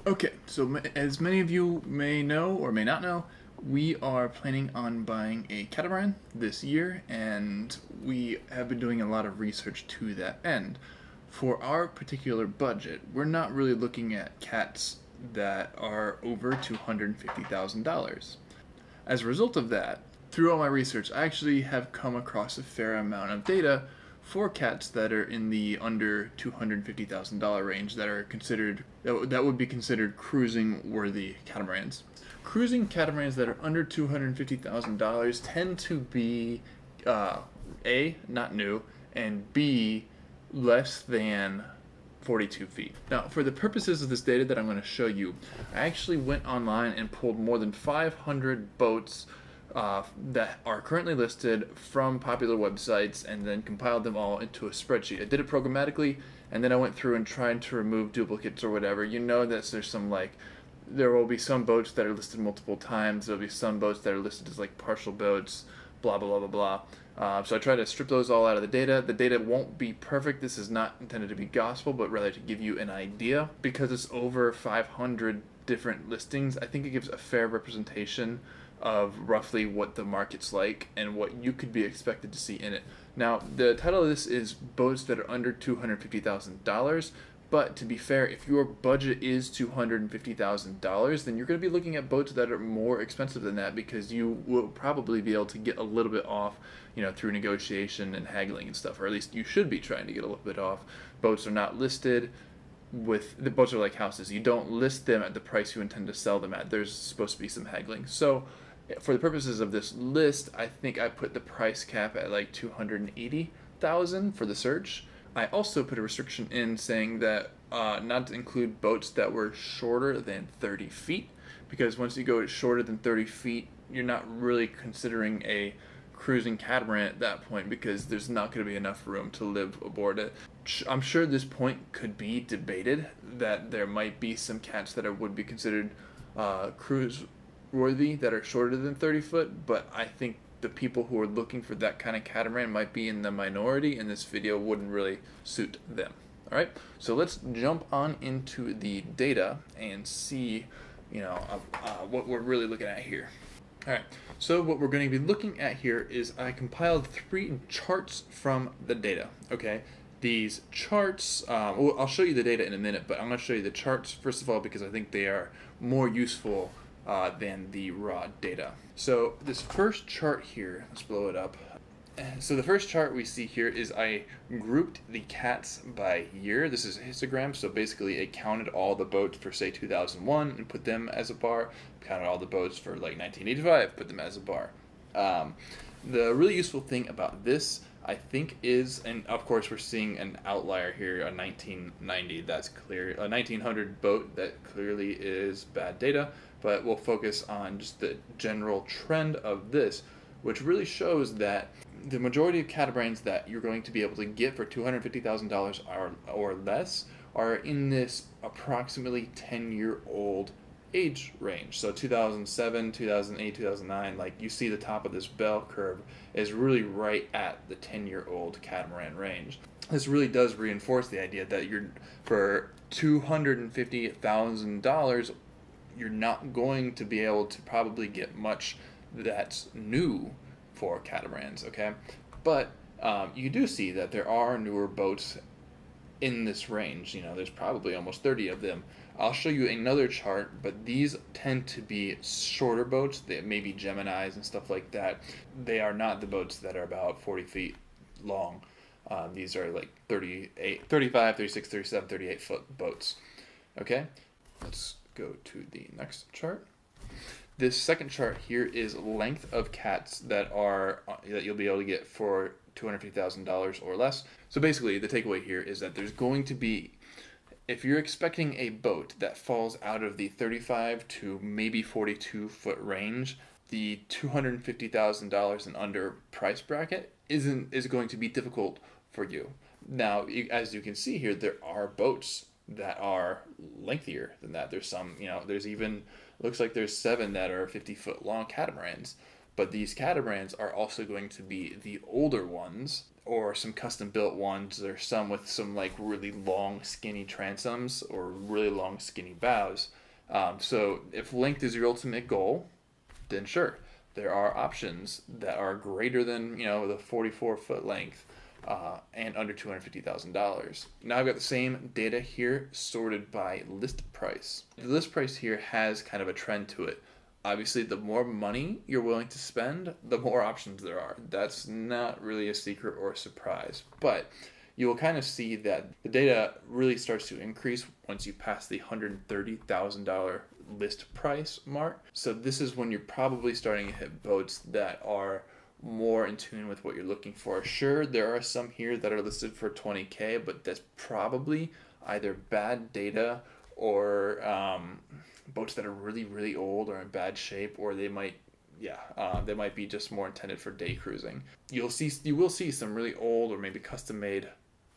Okay, so as many of you may know or may not know, we are planning on buying a catamaran this year, and we have been doing a lot of research to that end. For our particular budget, we're not really looking at cats that are over $250,000. As a result of that, through all my research, I actually have come across a fair amount of data for cats that are in the under $250,000 range that are considered that would be considered cruising worthy catamarans. Cruising catamarans that are under $250,000 tend to be A, not new, and B, less than 42 feet. Now, for the purposes of this data that I'm going to show you, I actually went online and pulled more than 500 boats that are currently listed from popular websites and then compiled them all into a spreadsheet. I did it programmatically, and then I went through and tried to remove duplicates or whatever. You know that there's some there will be some boats that are listed multiple times. There'll be some boats that are listed as like partial boats, blah blah blah blah blah. So I try to strip those all out of the data. The data won't be perfect. This is not intended to be gospel, but rather to give you an idea. Because it's over 500 different listings, I think it gives a fair representation of roughly what the market's like and what you could be expected to see in it. Now, the title of this is Boats That Are Under $250,000. But to be fair, if your budget is $250,000, then you're going to be looking at boats that are more expensive than that, because you will probably be able to get a little bit off, through negotiation and haggling and stuff, or at least you should be trying to get a little bit off. Boats are not listed the boats are like houses. You don't list them at the price you intend to sell them at. There's supposed to be some haggling. So for the purposes of this list, I think I put the price cap at like $280,000 for the search. I also put a restriction in saying that not to include boats that were shorter than 30 feet, because once you go shorter than 30 feet, you're not really considering a cruising catamaran at that point, because there's not going to be enough room to live aboard it. I'm sure this point could be debated, that there might be some cats that would be considered cruise worthy that are shorter than 30 foot, but I think the people who are looking for that kind of catamaran might be in the minority, and this video wouldn't really suit them. Alright, so let's jump on into the data and see what we're really looking at here. Alright, so what we're going to be looking at here is I compiled 3 charts from the data, okay? These charts, I'll show you the data in a minute, but I'm going to show you the charts first of all because I think they are more useful than the raw data. So this first chart here, let's blow it up. So the first chart we see here is I grouped the cats by year. This is a histogram, so basically it counted all the boats for say 2001 and put them as a bar, counted all the boats for like 1985, put them as a bar. The really useful thing about this, I think, is, and of course we're seeing an outlier here, a 1990, that's clear, a 1900 boat, that clearly is bad data, but we'll focus on just the general trend of this, which really shows that the majority of catamarans that you're going to be able to get for $250,000 or less are in this approximately 10-year-old age range. So 2007, 2008, 2009, like you see the top of this bell curve is really right at the 10-year-old catamaran range. This really does reinforce the idea that for $250,000, you're not going to be able to probably get much that's new for catamarans, okay? But you do see that there are newer boats in this range. There's probably almost 30 of them. I'll show you another chart, but these tend to be shorter boats. They may be Geminis and stuff like that. They are not the boats that are about 40 feet long. These are like 35, 36, 37, 38 foot boats. Okay, let's go to the next chart. This second chart here is length of cats that you'll be able to get for $250,000 or less. So basically, the takeaway here is that there's going to be, if you're expecting a boat that falls out of the 35 to maybe 42 foot range, the $250,000 and under price bracket is going to be difficult for you. Now, as you can see here, there are boats that are lengthier than that. There's some, there's even, looks like there's 7 that are 50-foot long catamarans. But these catamarans are also going to be the older ones, or some custom built ones, or some with some like really long skinny transoms or really long skinny bows. So if length is your ultimate goal, then sure, there are options that are greater than, you know, the 44-foot length, and under $250,000. Now I've got the same data here sorted by list price. The list price here has kind of a trend to it. Obviously, the more money you're willing to spend, the more options there are. That's not really a secret or a surprise, but you will kind of see that the data really starts to increase once you pass the $130,000 list price mark. So this is when you're probably starting to hit boats that are more in tune with what you're looking for. Sure, there are some here that are listed for 20K, but that's probably either bad data or boats that are really, really old or in bad shape, or they might be just more intended for day cruising. You will see some really old or maybe custom made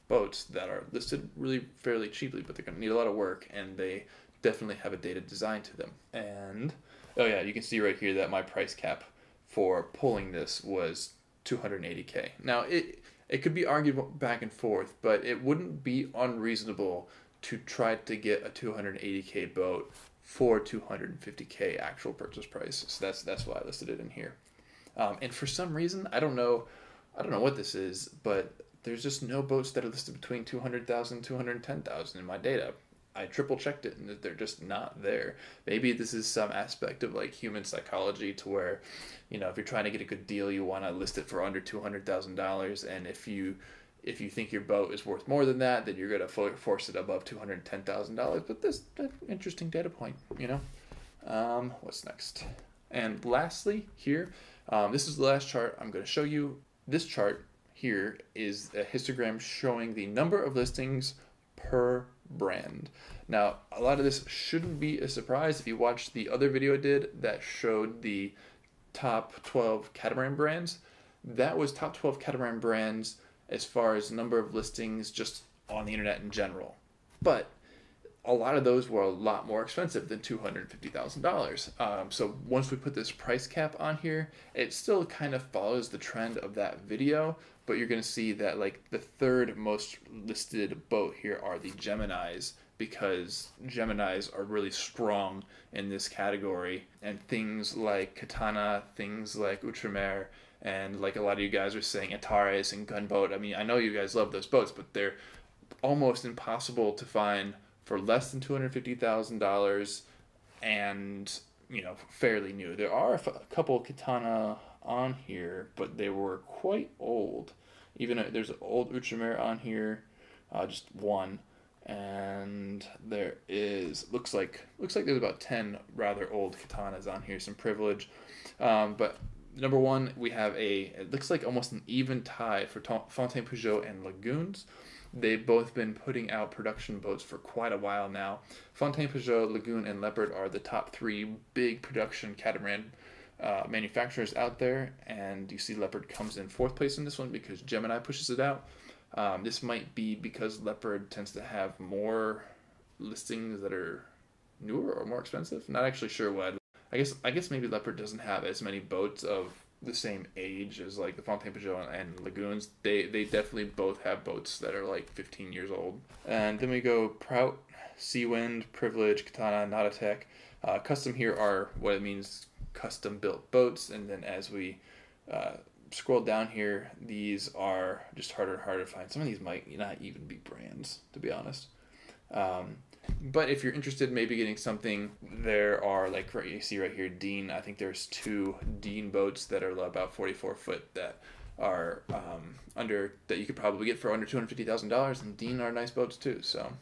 boats that are listed really fairly cheaply, but they're going to need a lot of work, and they definitely have a dated design to them. And oh yeah, you can see right here that my price cap for pulling this was 280K. Now it could be argued back and forth, but it wouldn't be unreasonable to try to get a 280K boat for 250K actual purchase price. So that's why I listed it in here. And for some reason, I don't know what this is, but there's just no boats that are listed between 200,000 and 210,000 in my data. I triple checked it and they're just not there. Maybe this is some aspect of like human psychology to where, you know, if you're trying to get a good deal, you want to list it for under $200,000, and if you think your boat is worth more than that, then you're going to force it above $210,000. But that's an interesting data point, you know. What's next? And lastly, here, this is the last chart I'm going to show you. This chart here is a histogram showing the number of listings per brand. Now, a lot of this shouldn't be a surprise if you watched the other video I did that showed the top 12 catamaran brands. That was top 12 catamaran brands as far as number of listings just on the internet in general. But a lot of those were a lot more expensive than $250,000. So once we put this price cap on here, it still kind of follows the trend of that video, but you're going to see that like the third most listed boat here are the Geminis, because Geminis are really strong in this category, and things like Katana, things like Outremer, and like a lot of you guys are saying Antares and Gunboat. I mean, I know you guys love those boats, but they're almost impossible to find for less than $250,000 and, you know, fairly new. There are a couple Katana on here, but they were quite old. Even there's an old Outremer on here, just one, and there is looks like there's about 10 rather old Katanas on here, some privilege, but number one, we have it looks like almost an even tie for Fontaine Peugeot and Lagoons. They've both been putting out production boats for quite a while now. Fontaine Peugeot, Lagoon, and Leopard are the top three big production catamaran manufacturers out there, and you see Leopard comes in fourth place in this one because Gemini pushes it out. This might be because Leopard tends to have more listings that are newer or more expensive. Not actually sure what. I guess maybe Leopard doesn't have as many boats of the same age as like the Fontaine Peugeot and Lagoons. They definitely both have boats that are like 15 years old. And then we go Prout, Seawind, Privilege, Katana, Nautatech. Custom here are what it means, custom built boats. And then as we scroll down here, these are just harder and harder to find. Some of these might not even be brands, to be honest. But if you're interested in maybe getting something, there are, like you see right here, Dean. I think there's two Dean boats that are about 44 foot that are that you could probably get for under $250,000, and Dean are nice boats too. So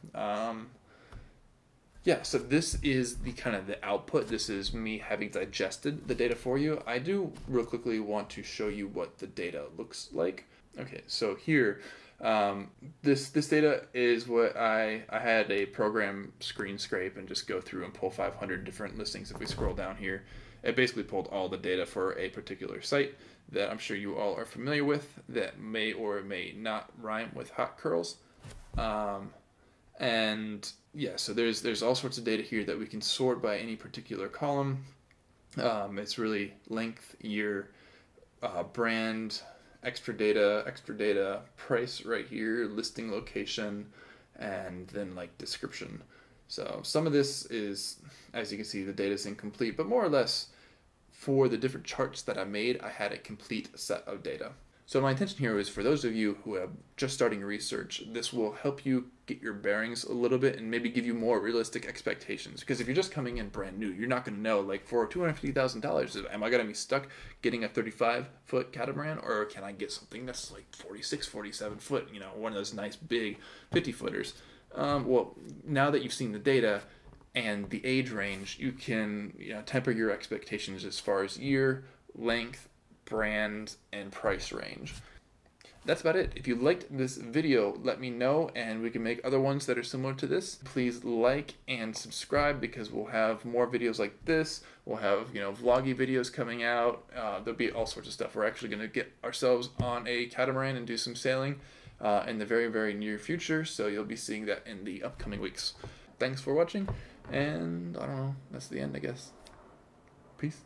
yeah, so this is the kind of the output. This is me having digested the data for you. I do real quickly want to show you what the data looks like. Okay, so here, this data is what I had a program screen scrape and just go through and pull 500 different listings. If we scroll down here, it basically pulled all the data for a particular site that I'm sure you all are familiar with that may or may not rhyme with hot curls. And yeah, so there's all sorts of data here that we can sort by any particular column. It's really length, year, brand, extra data, price right here, listing location, and then like description. So some of this is, as you can see, the data is incomplete, but more or less for the different charts that I made, I had a complete set of data. So my intention here is for those of you who are just starting research, this will help you get your bearings a little bit and maybe give you more realistic expectations. Because if you're just coming in brand new, you're not going to know, like for $250,000, am I going to be stuck getting a 35-foot catamaran, or can I get something that's like 46, 47 foot, one of those nice big 50-footers? Well, now that you've seen the data and the age range, you can temper your expectations as far as year, length, brand, and price range. That's about it. If you liked this video, let me know, and we can make other ones that are similar to this. Please like and subscribe, because we'll have more videos like this. We'll have vloggy videos coming out. There'll be all sorts of stuff. We're actually going to get ourselves on a catamaran and do some sailing in the very, very near future, so you'll be seeing that in the upcoming weeks. Thanks for watching, and I don't know, that's the end, I guess. Peace.